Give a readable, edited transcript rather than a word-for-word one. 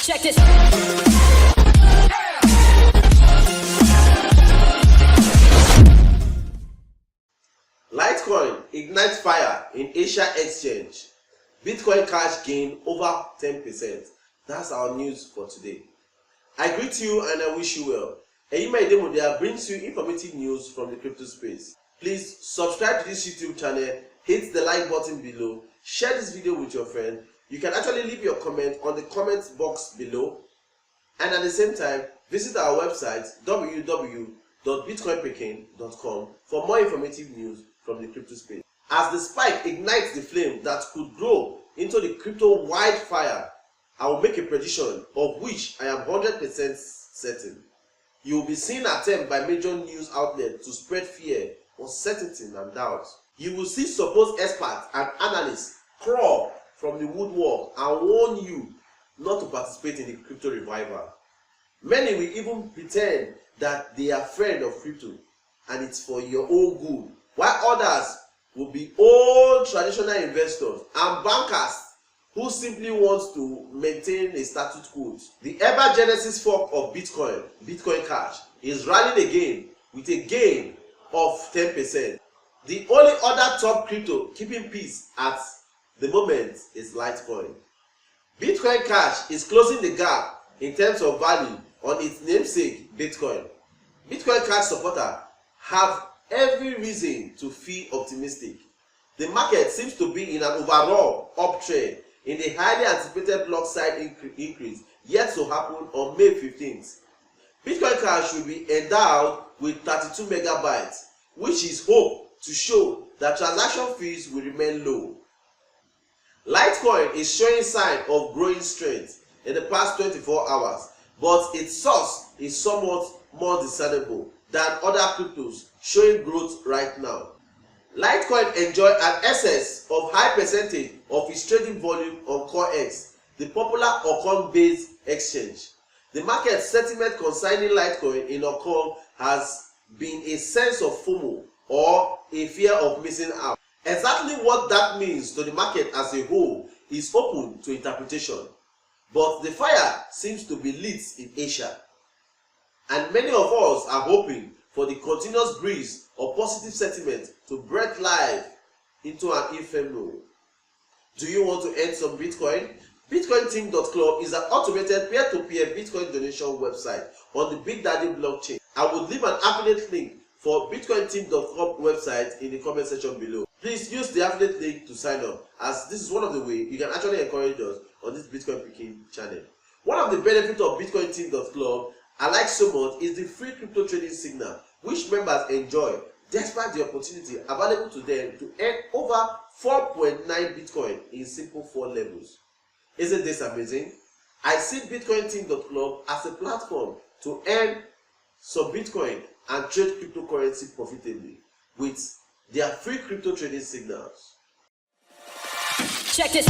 Check this. Litecoin ignites fire in Asia exchange. Bitcoin Cash gain over 10%. That's our news for today. I greet you and I wish you well. Eyima Idemudia brings you informative news from the crypto space. Please subscribe to this YouTube channel, hit the like button below, share this video with your friend. You can actually leave your comment on the comments box below, and at the same time visit our website www.bitcoinpikin.com for more informative news from the crypto space. As the spike ignites the flame that could grow into the crypto wildfire, I will make a prediction of which I am 100% certain. You will be seeing attempts by major news outlets to spread fear, uncertainty and doubt. You will see supposed experts and analysts crawl from the woodwork and warn you not to participate in the crypto revival. Many will even pretend that they are friends of crypto and it's for your own good, while others will be old traditional investors and bankers who simply want to maintain a status quo. The ever genesis fork of Bitcoin, Bitcoin Cash, is rallying again with a gain of 10%. The only other top crypto keeping peace at the moment is Litecoin. Bitcoin Cash is closing the gap in terms of value on its namesake Bitcoin. Bitcoin Cash supporters have every reason to feel optimistic. The market seems to be in an overall uptrend in the highly anticipated block size increase yet to happen on May 15th. Bitcoin Cash will be endowed with 32 megabytes, which is hoped to show that transaction fees will remain low. Litecoin is showing signs of growing strength in the past 24 hours, but its source is somewhat more discernible than other cryptos showing growth right now. Litecoin enjoys an excess of high percentage of its trading volume on CoreX, the popular Ocon-based exchange. The market sentiment concerning Litecoin in Ocon has been a sense of FOMO, or a fear of missing out. Exactly what that means to the market as a whole is open to interpretation, but the fire seems to be lit in Asia, and many of us are hoping for the continuous breeze of positive sentiment to breathe life into an inferno. Do you want to earn some Bitcoin? BitcoinTeam.club is an automated peer-to-peer Bitcoin donation website on the Big Daddy blockchain. I will leave an affiliate link for BitcoinTeam.club website in the comment section below. Please use the affiliate link to sign up, as this is one of the ways you can actually encourage us on this Bitcoin Pikin channel. One of the benefits of BitcoinTeam.club I like so much is the free crypto trading signal, which members enjoy despite the opportunity available to them to earn over 4.9 Bitcoin in simple 4 levels. Isn't this amazing? I see BitcoinTeam.club as a platform to earn some Bitcoin and trade cryptocurrency profitably with their free crypto trading signals. Check this.